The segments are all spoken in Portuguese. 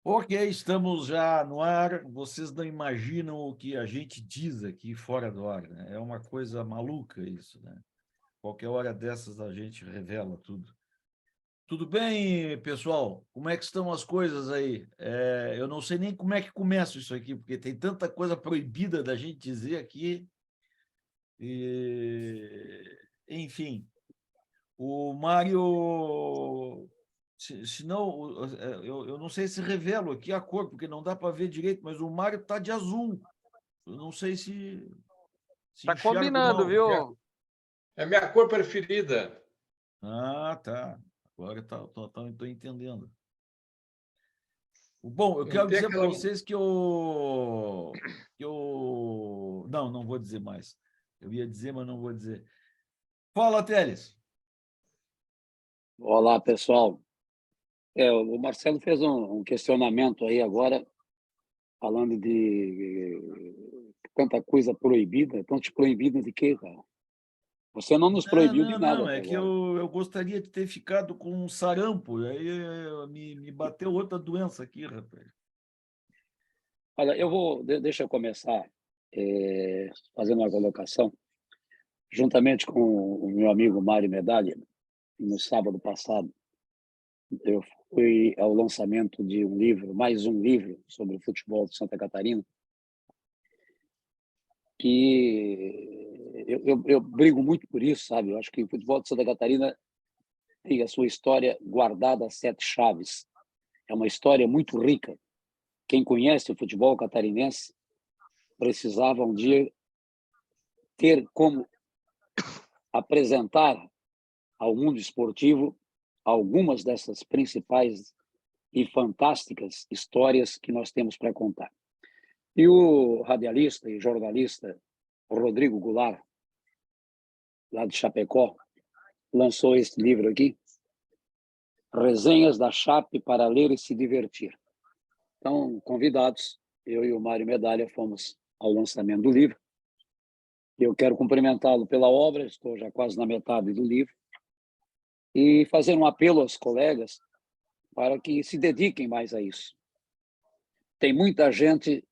Ok, estamos já no ar. Vocês não imaginam o que a gente diz aqui fora do ar, né? É uma coisa maluca isso, né? Qualquer hora dessas a gente revela tudo. Tudo bem, pessoal? Como é que estão as coisas aí? Eu não sei nem como é que começa isso aqui, porque tem tanta coisa proibida da gente dizer aqui. Enfim, o Mário, se não, eu não sei se revelo aqui a cor, porque não dá para ver direito, mas o Mário está de azul. Eu não sei se Tá enxergo combinando, mal. viu? É a minha cor preferida. Ah, tá. Agora estou entendendo. Bom, eu Não quero tem dizer para aquela. vocês que Não vou dizer mais. Eu ia dizer, mas não vou dizer. Fala, Teles. Olá, pessoal. O Marcelo fez um questionamento aí agora, falando de tanta coisa proibida. Estão te proibindo de quê, cara? Você não nos proibiu de nada Não, até é que agora. eu gostaria de ter ficado com um sarampo, aí me bateu outra doença aqui, rapaz. Olha, deixa eu começar fazendo uma colocação. Juntamente com o meu amigo Mário Medalha, no sábado passado, eu fui ao lançamento de um livro, mais um livro sobre o futebol de Santa Catarina, que eu brigo muito por isso, sabe? Eu acho que o futebol de Santa Catarina tem a sua história guardada a 7 chaves. É uma história muito rica. Quem conhece o futebol catarinense precisava um dia ter como apresentar ao mundo esportivo algumas dessas principais e fantásticas histórias que nós temos para contar. E o radialista e jornalista Rodrigo Goulart, lá de Chapecó, lançou esse livro aqui, Resenhas da Chape para ler e se divertir. Então, convidados, eu e o Mário Medalha fomos ao lançamento do livro. Eu quero cumprimentá-lo pela obra, estou já quase na metade do livro, e fazer um apelo aos colegas para que se dediquem mais a isso. Tem muita gente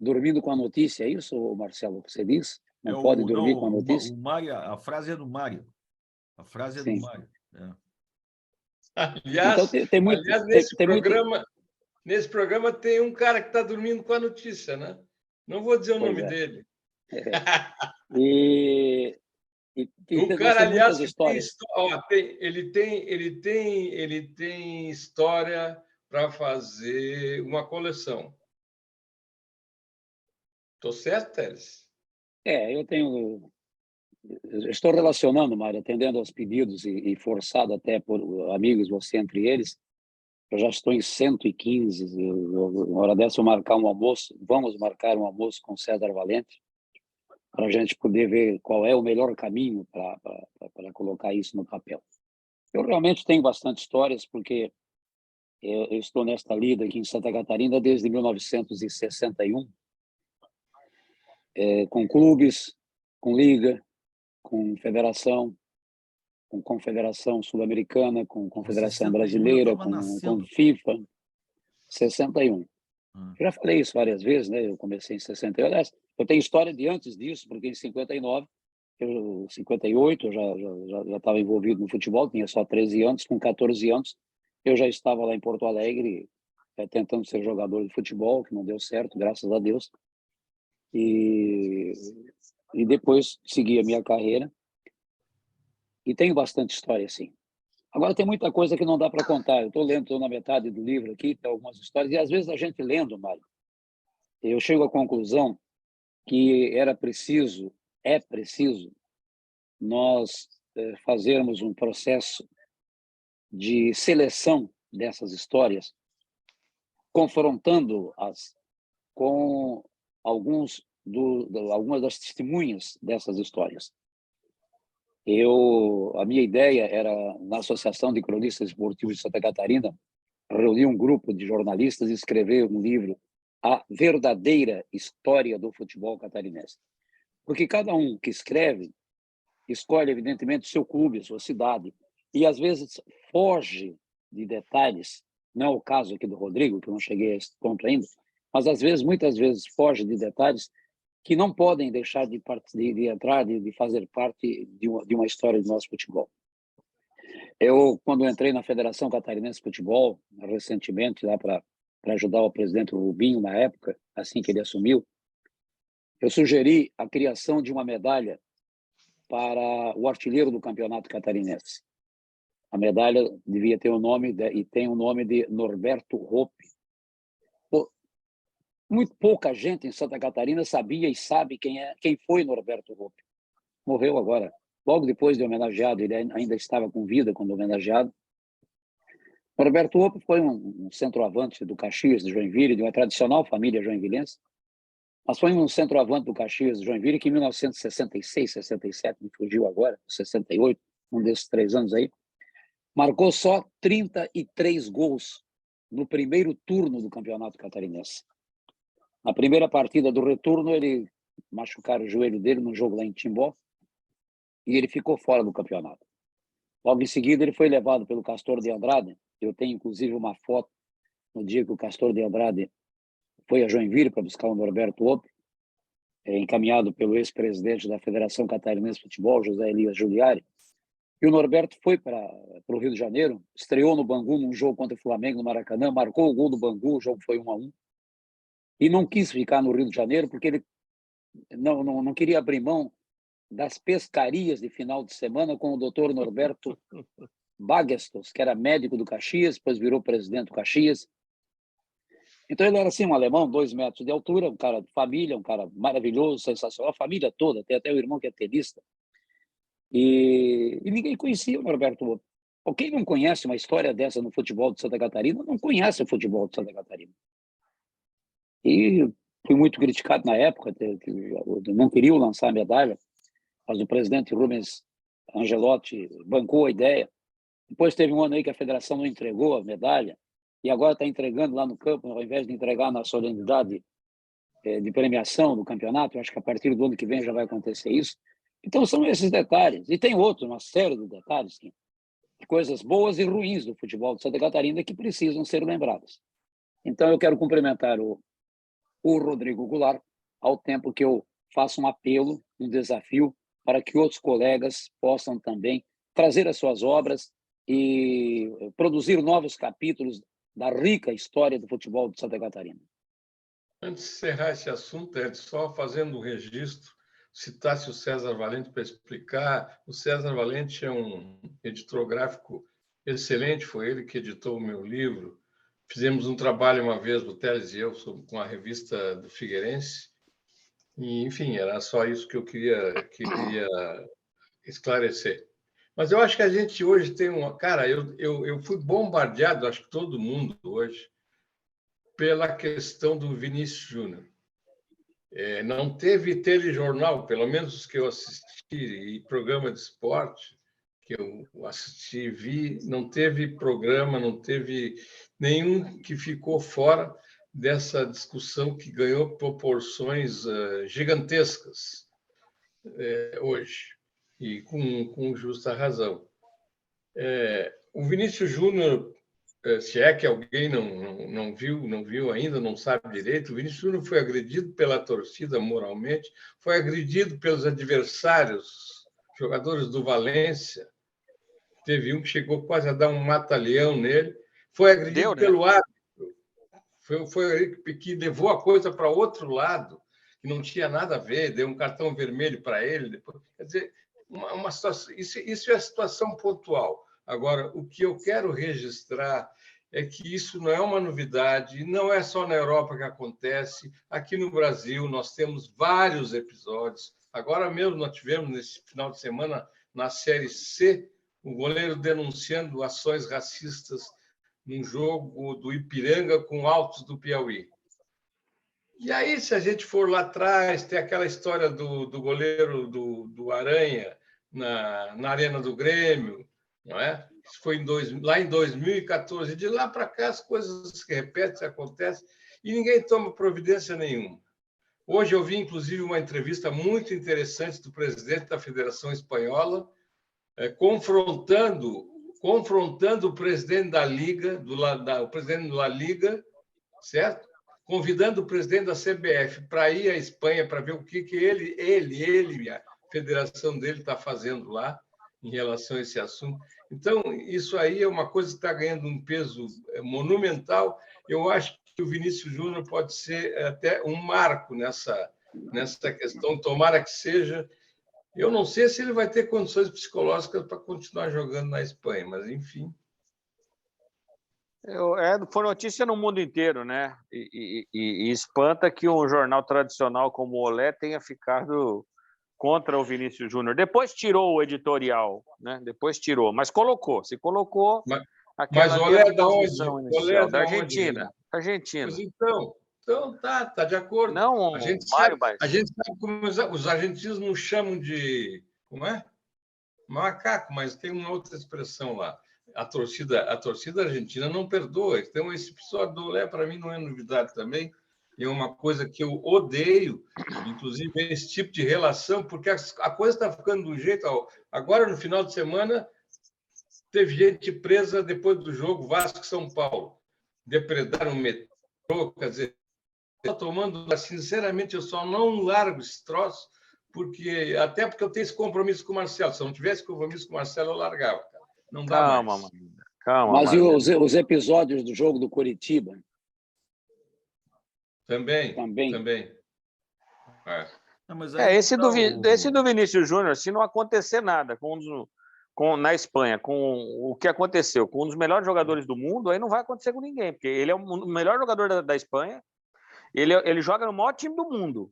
dormindo com a notícia, é isso, Marcelo, que você disse? Não pode dormir com a notícia? O Mário, a frase é do Mário. A frase é do Sim. Mário. É. Então, Aliás, tem muito... aliás nesse programa tem um cara que está dormindo com a notícia, né? Não vou dizer o Pois nome é. dele. E Um nós cara, temos aliás, muitas que tem, histórias. ele tem história para fazer uma coleção. Estou certo, Teles? Eu estou relacionando, Mário, atendendo aos pedidos e forçado até por amigos, você entre eles. Eu já estou em 115. Uma hora dessa, vamos marcar um almoço com César Valente, para a gente poder ver qual é o melhor caminho para colocar isso no papel. Eu realmente tenho bastante histórias, porque eu estou nesta lida aqui em Santa Catarina desde 1961, com clubes, com liga, com federação, com confederação sul-americana, com Com confederação 61 eu brasileira, estava com nascendo. FIFA, 61. Ah. Eu já falei isso várias vezes, né? Eu comecei em 61. Aliás, eu tenho história de antes disso, porque em 59, 58, eu já estava envolvido no futebol, tinha só 13 anos, com 14 anos, eu já estava lá em Porto Alegre, tentando ser jogador de futebol, que não deu certo, graças a Deus. E depois segui a minha carreira. E tenho bastante história, sim. Agora, tem muita coisa que não dá para contar. Eu estou lendo, estou na metade do livro aqui, tem algumas histórias, e às vezes a gente lendo, Mário, eu chego à conclusão que é preciso nós fazermos um processo de seleção dessas histórias, confrontando-as com algumas das testemunhas dessas histórias. A minha ideia era, na Associação de Cronistas Esportivos de Santa Catarina, reunir um grupo de jornalistas e escrever um livro, A Verdadeira História do Futebol Catarinense. Porque cada um que escreve, escolhe, evidentemente, o seu clube, a sua cidade, e às vezes foge de detalhes, não é o caso aqui do Rodrigo, que eu não cheguei a esse ponto ainda, mas às vezes, muitas vezes, foge de detalhes que não podem deixar de entrar, de fazer parte de uma história do nosso futebol. Eu, quando entrei na Federação Catarinense de Futebol, recentemente, lá para ajudar o presidente Rubinho, na época, assim que ele assumiu, eu sugeri a criação de uma medalha para o artilheiro do campeonato catarinense. A medalha devia ter o nome, e tem o nome de Norberto Hoppe. Muito pouca gente em Santa Catarina sabia e sabe quem foi Norberto Hoppe. Morreu agora, logo depois de homenageado, ele ainda estava com vida quando homenageado. Norberto Hoppe foi um centroavante do Caxias, de Joinville, de uma tradicional família joinvilense, mas foi um centroavante do Caxias, de Joinville, que em 1966, 67, me fugiu agora, 68, um desses 3 anos aí, marcou só 33 gols no primeiro turno do Campeonato Catarinense. Na primeira partida do retorno, ele machucaram o joelho dele num jogo lá em Timbó e ele ficou fora do campeonato. Logo em seguida, ele foi levado pelo Castor de Andrade. Eu tenho, inclusive, uma foto no dia que o Castor de Andrade foi a Joinville para buscar o Norberto Hoppe, encaminhado pelo ex-presidente da Federação Catarinense de Futebol, José Elias Giuliari. E o Norberto foi para o Rio de Janeiro, estreou no Bangu num jogo contra o Flamengo no Maracanã, marcou o gol do Bangu, o jogo foi 1-1. E não quis ficar no Rio de Janeiro porque ele não queria abrir mão das pescarias de final de semana com o doutor Norberto Bagestos, que era médico do Caxias, depois virou presidente do Caxias. Então ele era assim, um alemão, 2 metros de altura, um cara de família, um cara maravilhoso, sensacional, a família toda, tem até o irmão que é tenista. E ninguém conhecia o Norberto Hoppe. Quem não conhece uma história dessa no futebol de Santa Catarina, não conhece o futebol de Santa Catarina. E fui muito criticado na época, não queria lançar a medalha, mas o presidente Rubens Angelotti bancou a ideia. Depois teve um ano aí que a federação não entregou a medalha, e agora está entregando lá no campo, ao invés de entregar na solenidade de premiação do campeonato. Eu acho que a partir do ano que vem já vai acontecer isso. Então são esses detalhes. E tem outros, uma série de detalles, de coisas boas e ruins do futebol de Santa Catarina que precisam ser lembradas. Então eu quero cumprimentar o Rodrigo Goulart, ao tempo que eu faço um apelo, um desafio, para que outros colegas possam também trazer as suas obras e produzir novos capítulos da rica história do futebol de Santa Catarina. Antes de encerrar esse assunto, Ed, só fazendo um registro, citasse o César Valente para explicar. O César Valente é um editor gráfico excelente, foi ele que editou o meu livro. Fizemos um trabalho uma vez, o Teles e eu, com a revista do Figueirense. E, enfim, era só isso que eu queria esclarecer. Mas eu acho que a gente hoje tem uma... Cara, eu fui bombardeado, acho que todo mundo hoje, pela questão do Vinícius Júnior. Não teve telejornal, pelo menos os que eu assisti, e programa de esporte que eu assisti e vi, não teve programa, não teve nenhum que ficou fora dessa discussão que ganhou proporções gigantescas hoje, e com justa razão. O Vinícius Júnior, se é que alguém não viu ainda, não sabe direito, o Vinícius Júnior foi agredido pela torcida moralmente, foi agredido pelos adversários, jogadores do Valência. Teve um que chegou quase a dar um mata-leão nele, foi agredido pelo árbitro, foi que levou a coisa para outro lado, que não tinha nada a ver, deu um cartão vermelho para ele. Depois. Quer dizer, uma situação, isso é a situação pontual. Agora, o que eu quero registrar é que isso não é uma novidade, não é só na Europa que acontece. Aqui no Brasil, nós temos vários episódios. Agora mesmo, nós tivemos, nesse final de semana, na Série C, o goleiro denunciando ações racistas num jogo do Ipiranga com Altos do Piauí. E aí, se a gente for lá atrás, tem aquela história do goleiro do Aranha na Arena do Grêmio, não é? Isso foi lá em 2014. De lá para cá, as coisas se repetem, se acontecem, e ninguém toma providência nenhuma. Hoje eu vi, inclusive, uma entrevista muito interessante do presidente da Federação Espanhola, confrontando confrontando o presidente da Liga, o presidente da Liga, certo? Convidando o presidente da CBF para ir à Espanha para ver o que ele, a federação dele está fazendo lá em relação a esse assunto. Então, isso aí é uma coisa que está ganhando um peso monumental. Eu acho que o Vinícius Júnior pode ser até um marco nessa questão, tomara que seja. Eu não sei se ele vai ter condições psicológicas para continuar jogando na Espanha, mas enfim. Foi notícia no mundo inteiro, né? E espanta que um jornal tradicional como o Olé tenha ficado contra o Vinícius Júnior. Depois tirou o editorial, né? Depois tirou, mas se colocou mas o Olé é da onde? Inicial, da Argentina. Argentina. Pois então tá de acordo. Não, a gente Mário, sabe como os argentinos não chamam de, como é? Macaco, mas tem uma outra expressão lá. A torcida argentina não perdoa. Então, esse episódio do Olé, para mim, não é novidade também. É uma coisa que eu odeio, inclusive, esse tipo de relação, porque a coisa está ficando do jeito... Agora, no final de semana, teve gente presa depois do jogo Vasco-São Paulo. Depredaram o metrô, quer dizer, está tomando... Sinceramente, eu só não largo esse troço, até porque eu tenho esse compromisso com o Marcelo. Se eu não tivesse compromisso com o Marcelo, eu largava. Não dá mais. Calma. Mas e os episódios do jogo do Coritiba? Também. Não, mas esse do Vinícius Júnior, se não acontecer nada na Espanha, com o que aconteceu com um dos melhores jogadores do mundo, aí não vai acontecer com ninguém, porque ele é o melhor jogador da Espanha, ele joga no maior time do mundo,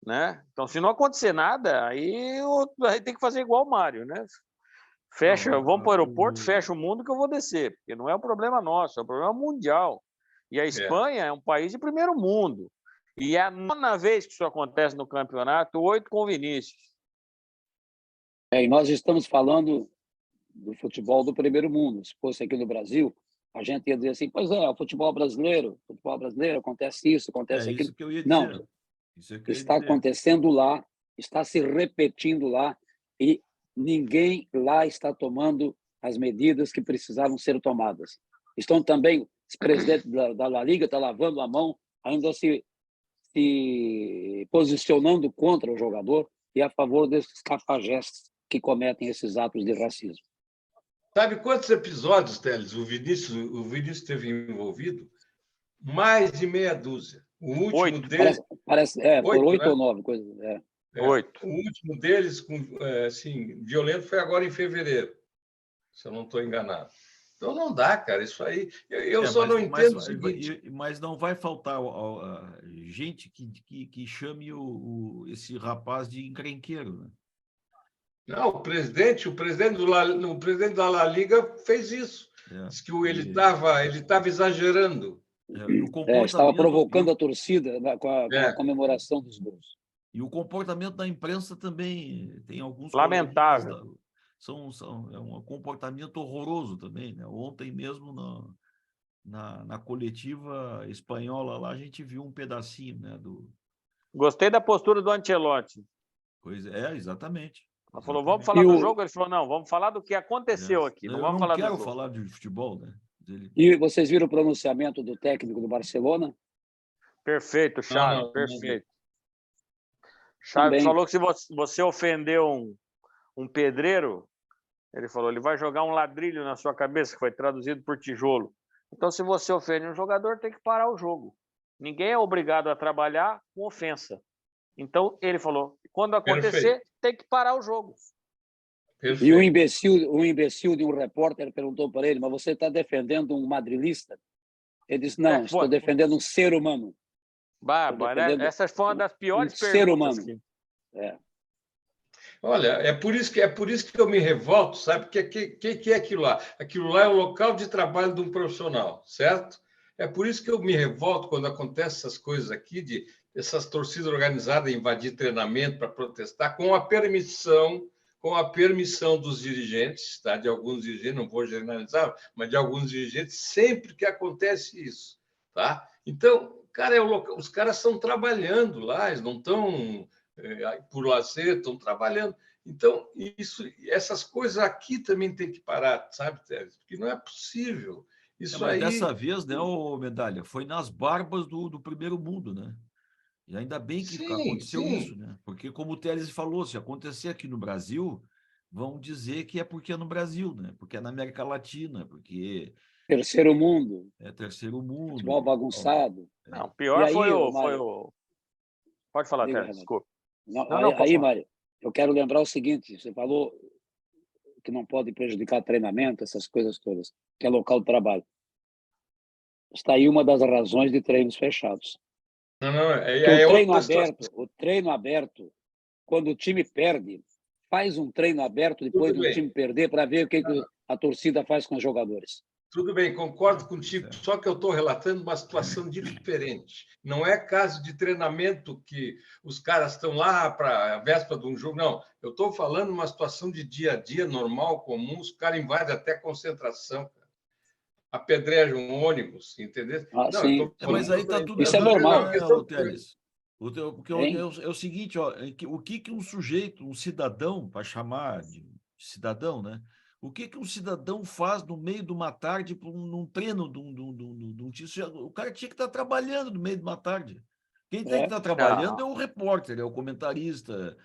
né? Então, se não acontecer nada, aí tem que fazer igual o Mário, né? Vamos para o aeroporto, fecha o mundo que eu vou descer, porque não é um problema nosso, é um problema mundial. E a Espanha é um país de primeiro mundo. E é a 9ª vez que isso acontece no campeonato, 8 com o Vinícius. E nós estamos falando do futebol do primeiro mundo. Se fosse aqui no Brasil, a gente ia dizer assim, pois é, o futebol brasileiro acontece isso, acontece aquilo. Isso que eu ia dizer. Não, está acontecendo lá, está se repetindo lá, e ninguém lá está tomando as medidas que precisavam ser tomadas. Estão também, o presidente da La Liga está lavando a mão, ainda se posicionando contra o jogador e a favor desses cafajestes que cometem esses atos de racismo. Sabe quantos episódios, Teles, o Vinícius teve envolvido? Mais de meia dúzia. O último deles... Por 8 ou 9 coisas. 8. O último deles, assim, violento, foi agora em fevereiro, se eu não estou enganado. Então não dá, cara, isso aí. Eu só não entendo o seguinte. Mas não vai faltar gente que chame esse rapaz de encrenqueiro, né? Não, o presidente da La Liga fez isso. Diz que ele estava exagerando. Estava provocando a torcida com a comemoração dos gols. E o comportamento da imprensa também tem alguns... Lamentável. É um comportamento horroroso também, né? Ontem mesmo, na coletiva espanhola, lá a gente viu um pedacinho, né, Gostei da postura do Ancelotti. Pois é, exatamente. Ele falou, vamos falar do jogo? Ele falou, não, vamos falar do que aconteceu aqui. Não vamos falar do jogo. Eu não quero falar de futebol, né? E vocês viram o pronunciamento do técnico do Barcelona? Perfeito, Xavi, perfeito. Xavi falou que se você ofendeu um pedreiro, ele falou, ele vai jogar um ladrilho na sua cabeça, que foi traduzido por tijolo. Então, se você ofende um jogador, tem que parar o jogo. Ninguém é obrigado a trabalhar com ofensa. Então, ele falou, quando acontecer, tem que parar o jogo. Perfeito. E o imbecil de um repórter perguntou para ele, mas você está defendendo um madrilista? Ele disse, não, estou defendendo um ser humano. Bárbara, né? Essa foi uma das piores perguntas. Ser humano. Olha, é por isso que eu me revolto, sabe? Porque que é aquilo lá? Aquilo lá é o local de trabalho de um profissional, certo? É por isso que eu me revolto quando acontecem essas coisas aqui, de essas torcidas organizadas invadir treinamento para protestar com a permissão dos dirigentes, tá? De alguns dirigentes, não vou generalizar, mas de alguns dirigentes, sempre que acontece isso, tá? Então, cara, os caras estão trabalhando lá, eles não estão por lazer, estão trabalhando. Então, essas coisas aqui também tem que parar, sabe, Teres? Porque não é possível. Isso mas aí... dessa vez, né, ô Medalha, foi nas barbas do primeiro mundo, né? E ainda bem que Sim, aconteceu sim. isso, né? Porque, como o Teles falou, se acontecer aqui no Brasil, vão dizer que é porque é no Brasil, né? Porque é na América Latina, porque Terceiro mundo, é terceiro futebol mundo. bagunçado. Não, E pior aí, foi Mário, o... Pode falar, diga, Teres, Renato. desculpa. Não, Não, pode aí, falar. Mário, eu quero lembrar o seguinte: você falou que não pode prejudicar treinamento, essas coisas todas, que é local de trabalho. Está aí uma das razões de treinos fechados. Não, Que é outra situação. o treino aberto, quando o time perde, faz um treino aberto depois Tudo do bem. time perder para ver o que a torcida faz com os jogadores. Tudo bem, concordo contigo, só que eu estou relatando uma situação diferente. Não é caso de treinamento que os caras estão lá para a véspera de um jogo, não. Eu estou falando uma situação de dia a dia, normal, comum, os caras invadem até concentração, apedrejam um ônibus, entendeu? Ah, Não, eu sim, estou Mas falando... aí está tudo isso é errado, normal. né, ô Teles? Porque Hein? é o seguinte, ó, o que um sujeito, um cidadão, para chamar de cidadão, né? O que um cidadão faz no meio de uma tarde num treino de um time? O cara tinha que estar trabalhando no meio de uma tarde. Quem tem que estar trabalhando é o repórter, é o comentarista,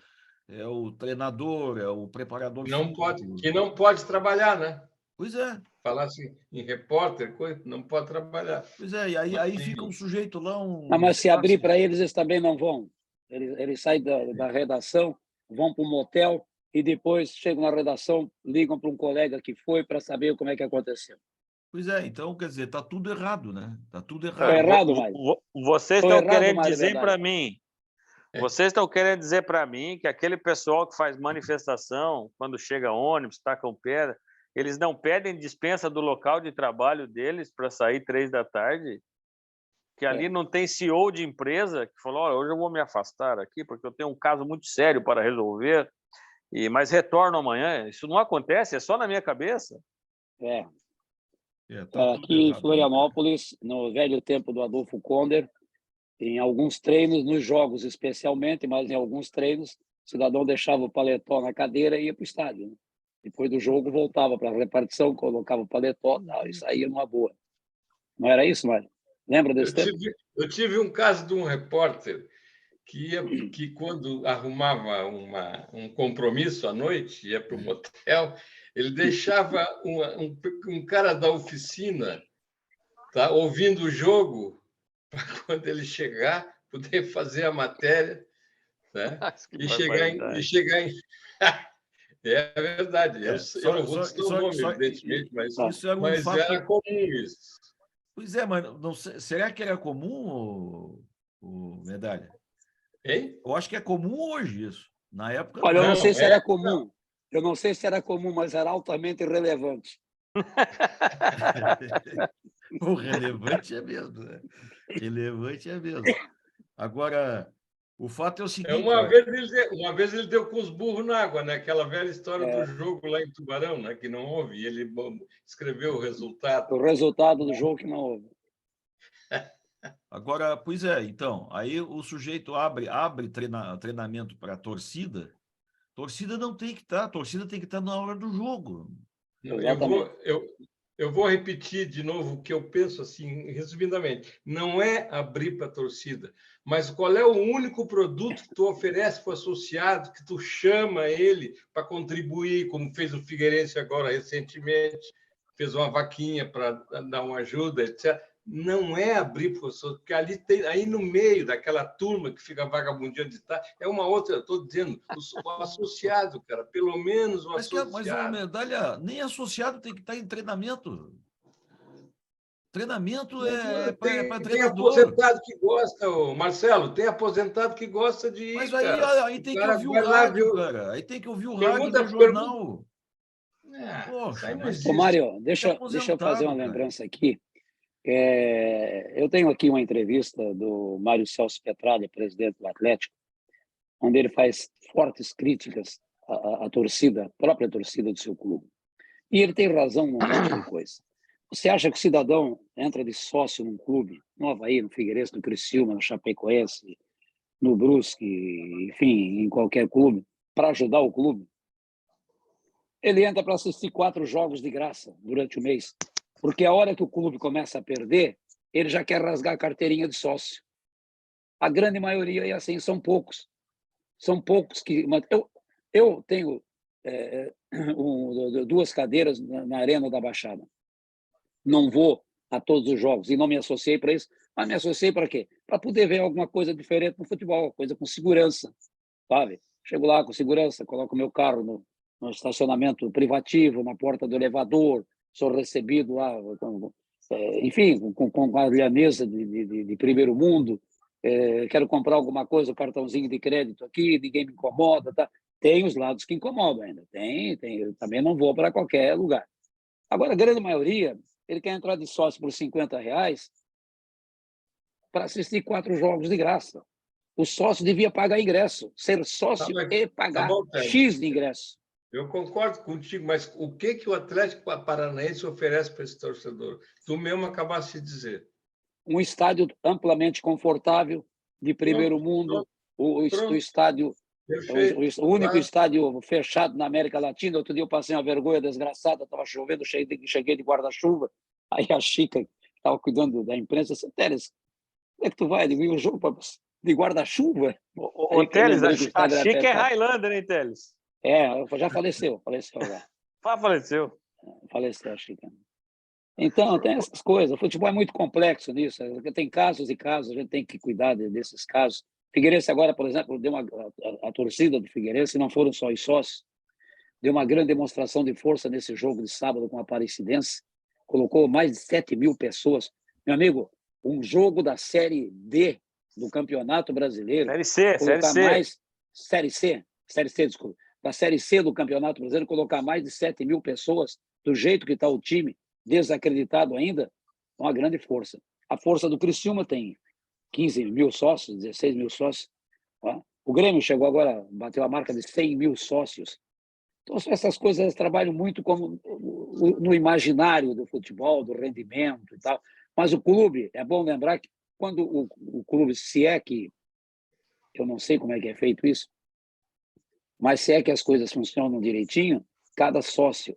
é o treinador, é o preparador físico. Que não pode trabalhar, né? Pois é, Falar assim, em repórter, coisa, não pode trabalhar. pois é. E aí fica um sujeito lá, Mas se abrir para eles, eles também não vão. Eles saem da redação, vão para um motel e depois chegam na redação, ligam para um colega que foi para saber como é que aconteceu. Pois é, então, quer dizer, está tudo errado, né? Está tudo Estou errado. errado, Mário? Vocês Estou estão errado, querendo Mário dizer para Medalha? mim, vocês estão querendo dizer para mim que aquele pessoal que faz manifestação, quando chega ônibus, tacam pedra, eles não pedem dispensa do local de trabalho deles para sair 3 da tarde? Que ali não tem CEO de empresa que falou, olha, hoje eu vou me afastar aqui porque eu tenho um caso muito sério para resolver, mas retorno amanhã. Isso não acontece, é só na minha cabeça. Tá tudo Aqui em errado, né, Florianópolis, no velho tempo do Adolfo Konder, em alguns treinos, nos jogos especialmente, mas em alguns treinos, o cidadão deixava o paletó na cadeira e ia para o estádio. Né? Depois do jogo, voltava para a repartição, colocava o paletó e saía numa boa. Não era isso, Mário? Lembra desse tempo? Eu tive um caso de um repórter que quando arrumava um compromisso à noite, ia para o motel, ele deixava um cara da oficina, tá, ouvindo o jogo, para quando ele chegar, poder fazer a matéria, né? Que E chegar em... É verdade. Eu não vou dizer o nome, evidentemente, isso era um mas fato. era comum isso. Pois é, mas não sei, será que era comum, o Medalha? Hein? Eu acho que é comum hoje isso. Na época, Olha, eu não Não, sei se era comum. Eu não sei se era comum, mas era altamente relevante. O relevante é mesmo, né? Relevante é mesmo. Agora, o fato é o seguinte, ó, Uma vez ele deu com os burros na água, né? Aquela velha história do jogo lá em Tubarão, né? Que não houve. Ele escreveu o resultado. O resultado do jogo que não houve. agora, pois é, então, aí o sujeito abre treinamento para a torcida não tem que estar, a torcida tem que estar na hora do jogo. Eu vou repetir de novo o que eu penso, assim, resumidamente. Não é abrir para a torcida, mas qual é o único produto que tu oferece para o associado, que tu chama ele para contribuir, como fez o Figueirense agora recentemente, fez uma vaquinha para dar uma ajuda, etc. Não é abrir para o associado, porque ali tem, aí no meio daquela turma que fica vagabundeando de tarde, é uma outra, eu estou dizendo, o associado, cara, pelo menos o Mas uma associado. medalha, nem associado tem que estar em treinamento. Treinamento é para Tem treinador. aposentado que gosta, Marcelo, tem aposentado que gosta de Mas ir, aí, cara. aí tem O que cara ouvir o vai lá, rádio, viu? cara. Aí tem que ouvir o rádio Pergunta, no jornal. isso aí Poxa, não mas Ô, existe. Mário, deixa eu fazer uma aposentado, cara. lembrança aqui. Eu tenho aqui uma entrevista do Mário Celso Petralha, presidente do Atlético, onde ele faz fortes críticas à torcida, à própria torcida do seu clube. E ele tem razão num monte de coisa. Você acha que o cidadão entra de sócio num clube, no Avaí, no Figueirense, no Criciúma, no Chapecoense, no Brusque, enfim, em qualquer clube, para ajudar o clube? ele entra para assistir 4 jogos de graça durante o mês. Porque a hora que o clube começa a perder, ele já quer rasgar a carteirinha de sócio. A grande maioria é assim, são poucos. São poucos que... Eu tenho 2 cadeiras na Arena da Baixada. Não vou a todos os jogos e não me associei para isso. Mas me associei para quê? Para poder ver alguma coisa diferente no futebol, coisa com segurança, sabe? Chego lá com segurança, coloco o meu carro no estacionamento privativo, na porta do elevador, sou recebido lá, enfim, com a mesa de primeiro mundo, quero comprar alguma coisa, cartãozinho de crédito aqui, ninguém me incomoda, tá? Tem os lados que incomodam ainda, tem, eu também não vou para qualquer lugar. Agora, a grande maioria, ele quer entrar de sócio por R$50 para assistir 4 jogos de graça. O sócio devia pagar ingresso, ser sócio e pagar X de ingresso. Eu concordo contigo, mas o que o Atlético Paranaense oferece para esse torcedor? Tu mesmo acabaste de dizer. Um estádio amplamente confortável, de primeiro mundo, o estádio, o único estádio fechado na América Latina. Outro dia eu passei uma vergonha desgraçada, estava chovendo, cheguei de guarda-chuva, aí a Chica, que estava cuidando da imprensa, disse: Teles, como é que tu vai? Eu digo, um jogo de guarda-chuva? Ô, Teles, a Chica é Highlander, hein, Teles? Já faleceu já. Faleceu. Faleceu a Chica. Então, tem essas coisas. O futebol é muito complexo nisso. Tem casos e casos, a gente tem que cuidar desses casos. Figueirense agora, por exemplo, deu a torcida do Figueirense, não foram só os sócios, deu uma grande demonstração de força nesse jogo de sábado com a Aparecidense, colocou mais de 7.000 pessoas. Meu amigo, um jogo da Série D do Campeonato Brasileiro... Série C, desculpa. Da Série C do Campeonato Brasileiro, colocar mais de 7.000 pessoas, do jeito que está o time, desacreditado ainda, uma grande força. A força do Criciúma tem 15.000 sócios, 16.000 sócios. Tá? O Grêmio chegou agora, bateu a marca de 100.000 sócios. Então, essas coisas trabalham muito como no imaginário do futebol, do rendimento e tal. Mas o clube, é bom lembrar que quando o clube, se é que, eu não sei como é que é feito isso, mas se é que as coisas funcionam direitinho, cada sócio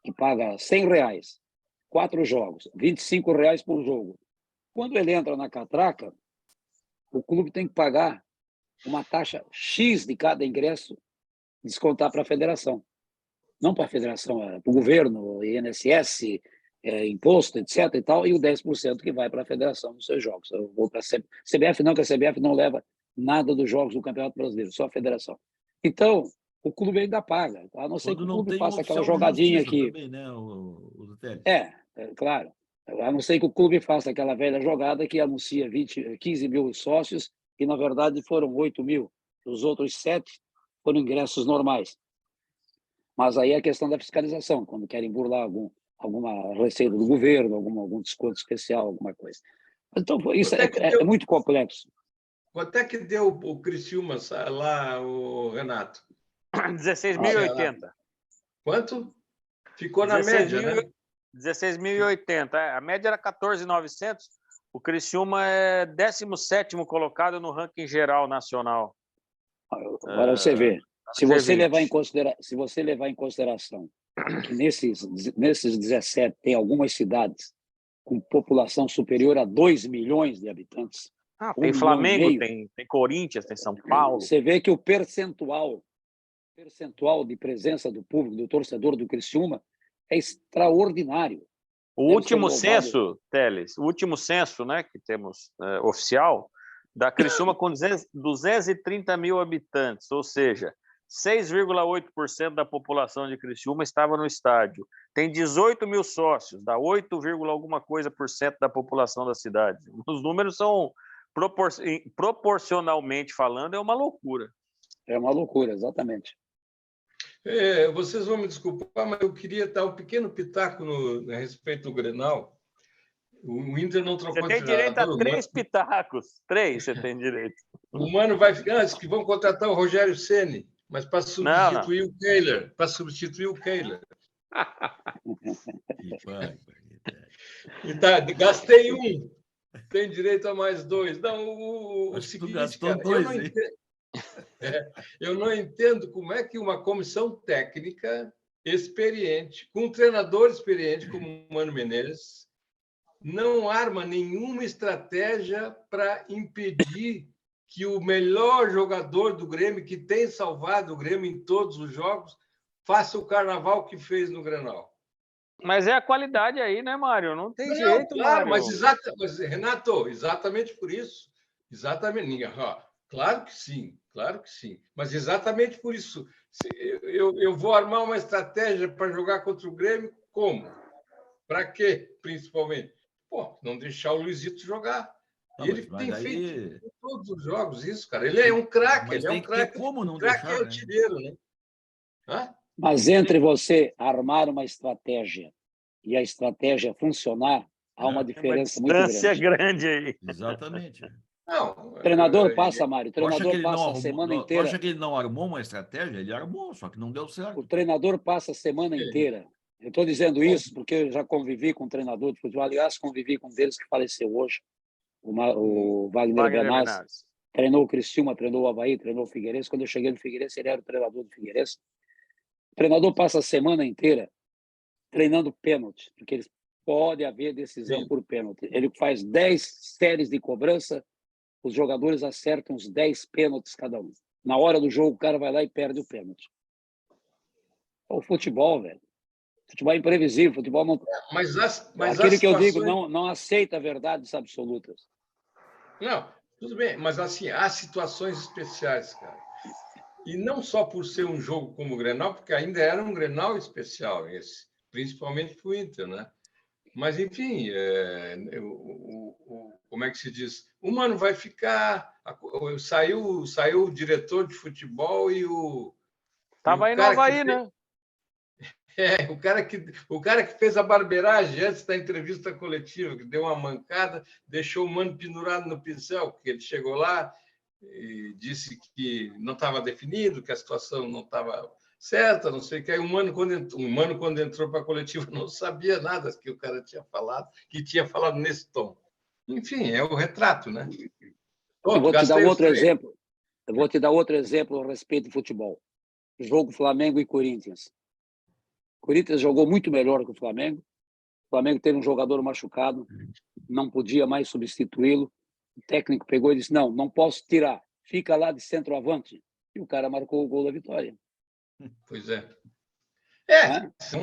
que paga R$100, 4 jogos, R$25 por jogo. Quando ele entra na catraca, o clube tem que pagar uma taxa X de cada ingresso, descontar para a federação. Não para a federação, para o governo, INSS, imposto, etc. e tal, e o 10% que vai para a federação nos seus jogos. Eu vou para a CBF, não, que a CBF não leva nada dos jogos do Campeonato Brasileiro, só a federação. Então, o clube ainda paga, a não ser que o clube faça aquela jogadinha aqui. Também, né, o claro. A não ser que o clube faça aquela velha jogada que anuncia 15.000 sócios e, na verdade, foram 8.000. Os outros 7 foram ingressos normais. Mas aí é a questão da fiscalização, quando querem burlar alguma receita do governo, algum desconto especial, alguma coisa. Então, isso é muito complexo. Quanto é que deu o Criciúma lá, o Renato? 16.080. Quanto? Ficou na média, né? 16.080. A média era 14.900. O Criciúma é 17º colocado no ranking geral nacional. Agora você vê. Se você levar em consideração que nesses 17 tem algumas cidades com população superior a 2 milhões de habitantes. Tem Flamengo, tem Corinthians, tem São Paulo. Você vê que o percentual de presença do público, do torcedor do Criciúma, é extraordinário. O último censo, Teles, o último censo, né, que temos oficial, da Criciúma com 230 mil habitantes, ou seja, 6,8% da população de Criciúma estava no estádio. Tem 18 mil sócios, dá 8, alguma coisa por cento da população da cidade. Os números são, proporcionalmente falando, é uma loucura. É uma loucura, exatamente. Vocês vão me desculpar, mas eu queria dar um pequeno pitaco a respeito do Grenal. O Inter não trocou de treinador. Você tem direito a 3 pitacos. 3 você tem direito. O Mano vai ficar... Diz que vão contratar o Rogério Ceni, mas para substituir o Kehler. Para substituir o Kehler. Gastei 1. Tem direito a mais 2. Não, o seguinte, cara, 2, eu não entendo como é que uma comissão técnica experiente, com um treinador experiente como o Mano Menezes, não arma nenhuma estratégia para impedir que o melhor jogador do Grêmio, que tem salvado o Grêmio em todos os jogos, faça o carnaval que fez no Grenal. Mas é a qualidade aí, né, Mário? Não tem Não, jeito, claro, Mário. mas, Renato, exatamente por isso. Exatamente. Claro que sim, claro que sim. Mas exatamente por isso. Eu vou armar uma estratégia para jogar contra o Grêmio, como? Para quê, principalmente? Pô, não deixar o Luizito jogar. Não, Ele mas tem aí feito em todos os jogos isso, cara. Ele é um craque, mas ele é tem um que ter craque. como não Craque deixar, né? artilheiro, né? Hã? Mas entre você armar uma estratégia e a estratégia funcionar, há uma Tem uma diferença muito distância grande. grande aí. Exatamente. Não, O treinador passa, Mário, o Tu acha que treinador ele não passa a arrumou, semana tu acha inteira, que ele não armou uma estratégia? Ele armou, só que não deu o certo. treinador passa a semana inteira. Eu estou dizendo isso porque eu já convivi com um treinador de futebol, aliás, convivi com um deles que faleceu hoje, o Wagner Bernaz. Treinou o Criciúma, treinou o Avaí, treinou o Figueirense. Quando eu cheguei no Figueirense, ele era o treinador do Figueirense. O treinador passa a semana inteira treinando pênalti, porque pode haver decisão por pênalti. Ele faz 10 séries de cobrança, os jogadores acertam os 10 pênaltis cada um. Na hora do jogo, o cara vai lá e perde o pênalti. O futebol, velho. Futebol é imprevisível, futebol não... Mas Aquilo as que eu digo, situações... não aceita verdades absolutas. Não, tudo bem, mas assim, há situações especiais, cara. E não só por ser um jogo como o Grenal, porque ainda era um Grenal especial esse, principalmente para o Inter, né? Mas, enfim, como é que se diz? O Mano vai ficar... Saiu o diretor de futebol e o Tava aí no cara que Avaí, né? o cara que fez a barbeiragem antes da entrevista coletiva, que deu uma mancada, deixou o Mano pendurado no pincel, porque ele chegou lá e disse que não estava definido, que a situação não estava certa, não sei o que. Aí o Mano, quando entrou para a coletiva, não sabia nada que o cara tinha falado, que tinha falado nesse tom. Enfim, é o retrato, né? Eu vou te dar Gastei os outro três. exemplo. Eu vou te dar outro exemplo a respeito do futebol. Jogo Flamengo e Corinthians. O Corinthians jogou muito melhor que o Flamengo. O Flamengo teve um jogador machucado, não podia mais substituí-lo. O técnico pegou e disse: não posso tirar, fica lá de centroavante. E o cara marcou o gol da vitória. Pois é. São...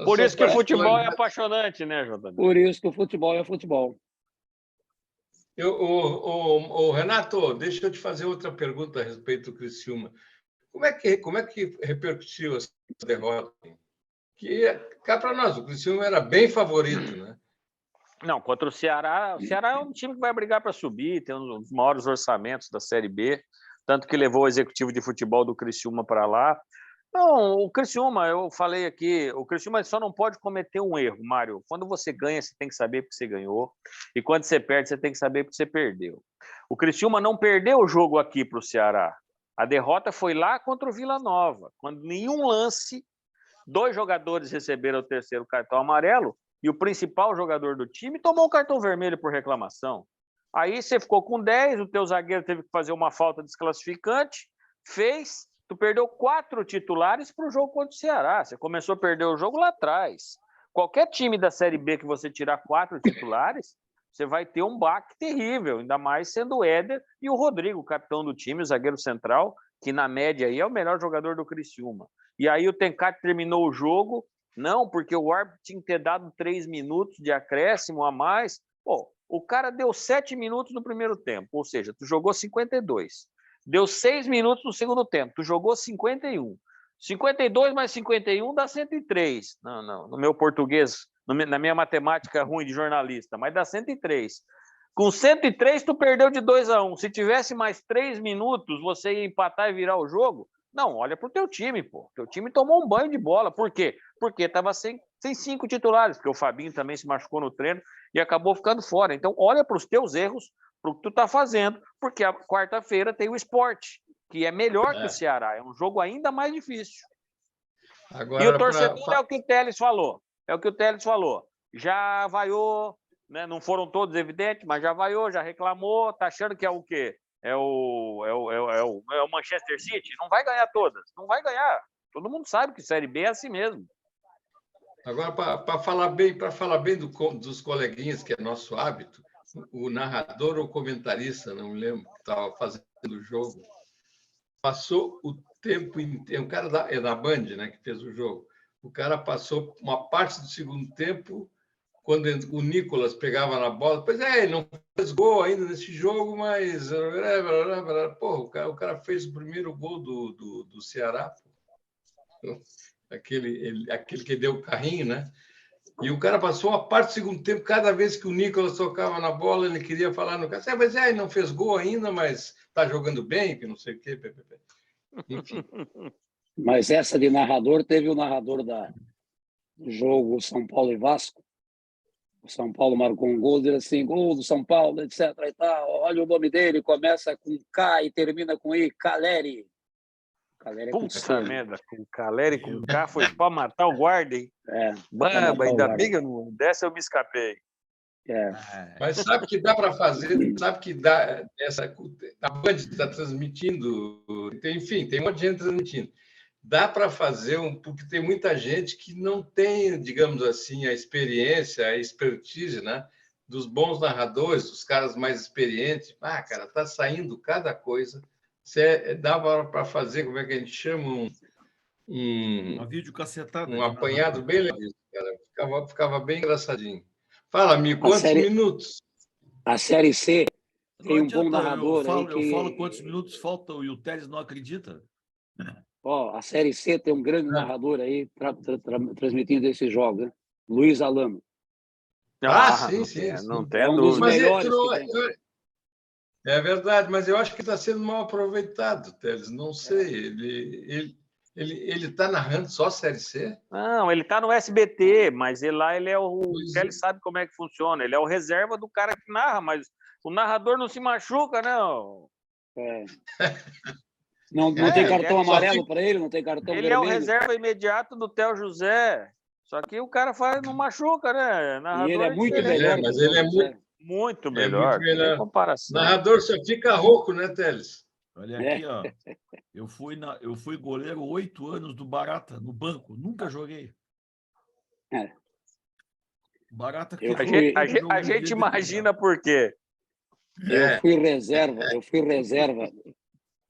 Por isso que o futebol é particularidades. apaixonante, né, JB? Por isso que o futebol é futebol. Renato, deixa eu te fazer outra pergunta a respeito do Criciúma. Como é que repercutiu essa derrota? Que cá para nós, o Criciúma era bem favorito, né? Não, contra o Ceará é um time que vai brigar para subir, tem um dos maiores orçamentos da Série B, tanto que levou o executivo de futebol do Criciúma para lá. Não, o Criciúma, eu falei aqui, o Criciúma só não pode cometer um erro, Mário. Quando você ganha, você tem que saber porque você ganhou, e quando você perde, você tem que saber porque você perdeu. O Criciúma não perdeu o jogo aqui para o Ceará. A derrota foi lá contra o Vila Nova, quando nenhum lance, 2 jogadores receberam o terceiro cartão amarelo, e o principal jogador do time tomou o cartão vermelho por reclamação. Aí você ficou com 10, o teu zagueiro teve que fazer uma falta desclassificante, fez, tu perdeu 4 titulares para o jogo contra o Ceará. Você começou a perder o jogo lá atrás. Qualquer time da Série B que você tirar 4 titulares, você vai ter um baque terrível, ainda mais sendo o Éder e o Rodrigo, o capitão do time, o zagueiro central, que na média aí é o melhor jogador do Criciúma. E aí o Tencate terminou o jogo, não, porque o árbitro tinha que ter dado 3 minutos de acréscimo a mais. Pô, o cara deu 7 minutos no primeiro tempo, ou seja, tu jogou 52. Deu 6 minutos no segundo tempo, tu jogou 51. 52 mais 51 dá 103. Não, no meu português, na minha matemática ruim de jornalista, mas dá 103. Com 103, tu perdeu de 2-1. Se tivesse mais 3 minutos, você ia empatar e virar o jogo? Não, olha pro teu time, pô. Teu time tomou um banho de bola. Por quê? Porque estava sem 5 titulares, porque o Fabinho também se machucou no treino e acabou ficando fora. Então, olha para os teus erros, para o que tu está fazendo, porque a quarta-feira tem o Sport, que é melhor que o Ceará. É um jogo ainda mais difícil. Agora, e o torcedor é o que o Telles falou. É o que o Telles falou. Já vaiou, né? Não foram todos evidentes, mas já vaiou, já reclamou. Tá achando que é o quê? É o Manchester City? Não vai ganhar todas. Não vai ganhar. Todo mundo sabe que Série B é assim mesmo. Agora, para falar bem dos coleguinhas, que é nosso hábito, o narrador ou comentarista, não me lembro, que estava fazendo o jogo, passou o tempo inteiro. O cara é da Band, né, que fez o jogo. O cara passou uma parte do segundo tempo, quando o Nicolas pegava na bola, pois ele não fez gol ainda nesse jogo, mas pô, o cara fez o primeiro gol do Ceará, aquele que deu o carrinho, né? E o cara passou a parte do segundo tempo, cada vez que o Nicolas tocava na bola, ele queria falar no cara, mas ele não fez gol ainda, mas está jogando bem, que não sei o quê. Enfim. Mas essa de narrador, teve o narrador do jogo São Paulo e Vasco. O São Paulo marcou um gol, diz assim, gol do São Paulo, etc. E tal. Olha o nome dele, começa com K e termina com I, Caleri. Caleri é com C. Puta merda, com Caleri, com K, foi para matar o guarda, hein? Bamba, Ainda bem que dessa eu me escapei. Mas sabe que dá para fazer, sabe que dá a Band está transmitindo, enfim, tem um monte de gente transmitindo. Dá para fazer porque tem muita gente que não tem, digamos assim, a experiência, a expertise, né, dos bons narradores, dos caras mais experientes. Cara, está saindo cada coisa. Dá para fazer, como é que a gente chama? Uma videocassetada. Um apanhado bem legal, cara. Ficava bem engraçadinho. Fala, amigo, quantos minutos? A Série C tem Não um bom narrador eu falo quantos minutos faltam e o Teles não acredita. A Série C tem um grande narrador aí transmitindo esses jogos, né? Luiz Alamo. Sim. Não tem é um dos dúvida. melhores que tem. É verdade, mas eu acho que está sendo mal aproveitado, Teles. Não sei. Ele está narrando só a Série C? Não, ele está no SBT, mas ele é o ele sabe como é que funciona. Ele é o reserva do cara que narra, mas o narrador não se machuca, não. Não tem cartão amarelo para ele, não tem cartão vermelho. Ele é o reserva imediato do Theo José. Só que o cara não machuca, né? Narrador, e ele é muito melhor. Mas ele é muito melhor. Muito melhor. Tem comparação. Narrador só fica rouco, né, Teles? Olha aqui, ó. Eu fui goleiro 8 anos do Barata, no banco. Nunca joguei. Barata que a gente imagina por quê.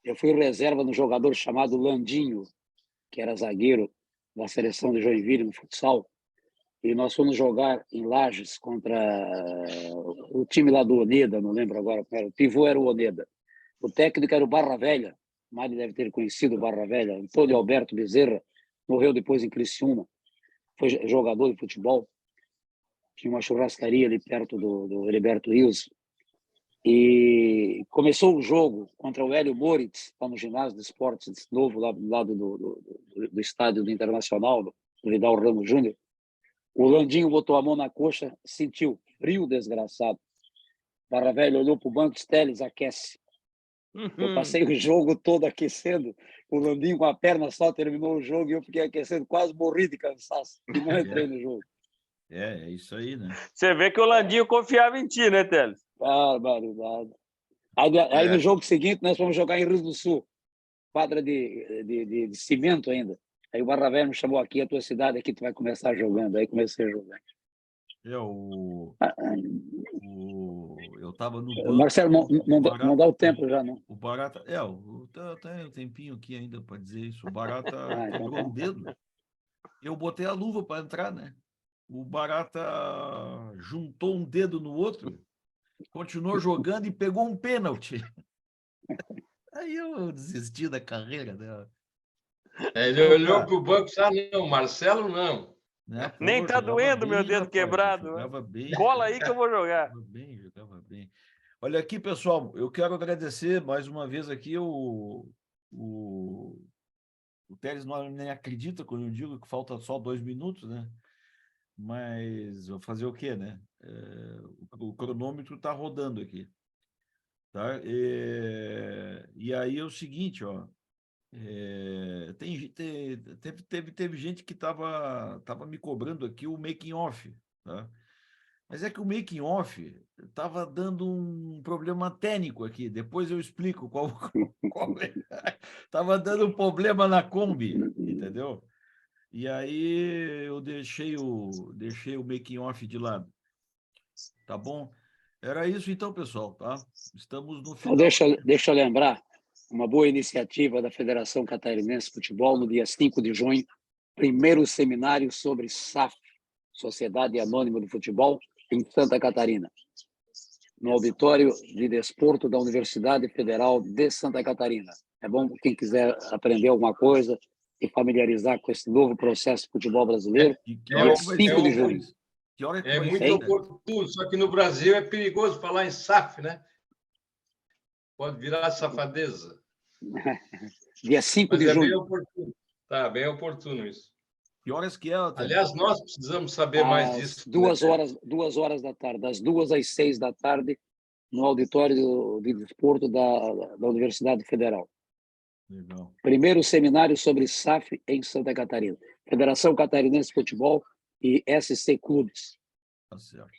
Eu fui reserva no jogador chamado Landinho, que era zagueiro da seleção de Joinville no futsal. E nós fomos jogar em Lages contra o time lá do Oneda, não lembro agora qual era. O pivô era o Oneda. O técnico era o Barra Velha, Mário deve ter conhecido o Barra Velha, Antônio Alberto Bezerra, morreu depois em Criciúma, foi jogador de futebol, tinha uma churrascaria ali perto do Heriberto Rios, e começou o jogo contra o Hélio Moritz, lá no ginásio de esportes novo, lá do lado do estádio do Internacional, do Vidal Ramos Júnior. O Landinho botou a mão na coxa, sentiu frio desgraçado. Barra Velha olhou para o banco, Teles, aquece. Eu passei o jogo todo aquecendo, o Landinho com a perna só terminou o jogo e eu fiquei aquecendo, quase morri de cansaço e não entrei no jogo. É isso aí, né? Você vê que o Landinho confiava em ti, né, Teles? Barbaridade. Aí no jogo seguinte nós fomos jogar em Rio do Sul, quadra de cimento ainda. Aí o Barra Velha me chamou aqui, a tua cidade aqui, tu vai começar jogando. Aí comecei a jogar. Eu estava no banco. Marcelo, não dá o tempo já, não. O Barata... tem um tempinho aqui ainda para dizer isso. O Barata quebrou um dedo. Eu botei a luva para entrar, né? O Barata juntou um dedo no outro, continuou jogando e pegou um pênalti. Aí eu desisti da carreira dela. Ele olhou para o banco e disse, não, Marcelo não. Né? Pô, nem tá doendo meu dedo quebrado. Bem, cola aí que eu vou jogar. Jogava bem. Olha aqui, pessoal, eu quero agradecer mais uma vez aqui o Teles não nem acredita quando eu digo que falta só 2 minutos, né? Mas vou fazer o quê, né? O cronômetro está rodando aqui. Tá? E aí é o seguinte, ó. Teve gente que estava me cobrando aqui o making off, tá? Mas é que o making off estava dando um problema técnico aqui. Depois eu explico qual é. Estava dando um problema na Kombi, entendeu? E aí eu deixei o making off de lado. Tá bom? Era isso então, pessoal, tá? Estamos no final. Então, deixa eu lembrar, uma boa iniciativa da Federação Catarinense de Futebol, no dia 5 de junho, primeiro seminário sobre SAF, Sociedade Anônima do Futebol, em Santa Catarina, no auditório de desporto da Universidade Federal de Santa Catarina. É bom quem quiser aprender alguma coisa e familiarizar com esse novo processo de futebol brasileiro. Dia 5 de junho. Que hora que É vai muito ser? oportuno, só que no Brasil é perigoso falar em SAF, né? Pode virar safadeza. Dia 5 Mas de é junho. bem oportuno. Tá, bem oportuno isso. Que horas que é? Aliás, nós precisamos saber mais disso. Às 2 horas da tarde, das 2 às 6 da tarde, no auditório de desporto da Universidade Federal. Legal. Primeiro seminário sobre SAF em Santa Catarina. Federação Catarinense de Futebol e SC Clubes. Tá certo.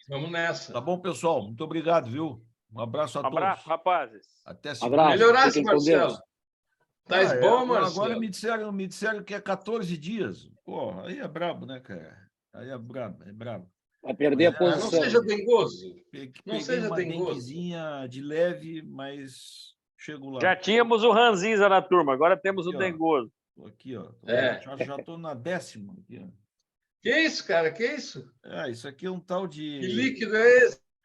Vamos nessa. Tá bom, pessoal. Muito obrigado, viu? Um abraço a todos. Abraço, rapazes. Até segunda. Abraço. Melhorasse, Fiquem com Deus. Marcelo. Tá bom, Marcelo? Agora me disseram que é 14 dias. Pô, aí é brabo, né, cara? Aí é brabo, é brabo. Vai perder a Não posição. seja dengoso. Não Peguei seja uma dengoso. denguezinha de leve, mas chego lá. Já tínhamos o Ranzinza na turma, agora temos o Aqui, ó. Dengoso. Tô aqui, ó. É. Já tô na 10ª. Aqui, ó. Que isso, cara? Que isso? Isso aqui é um tal Que de líquido é esse?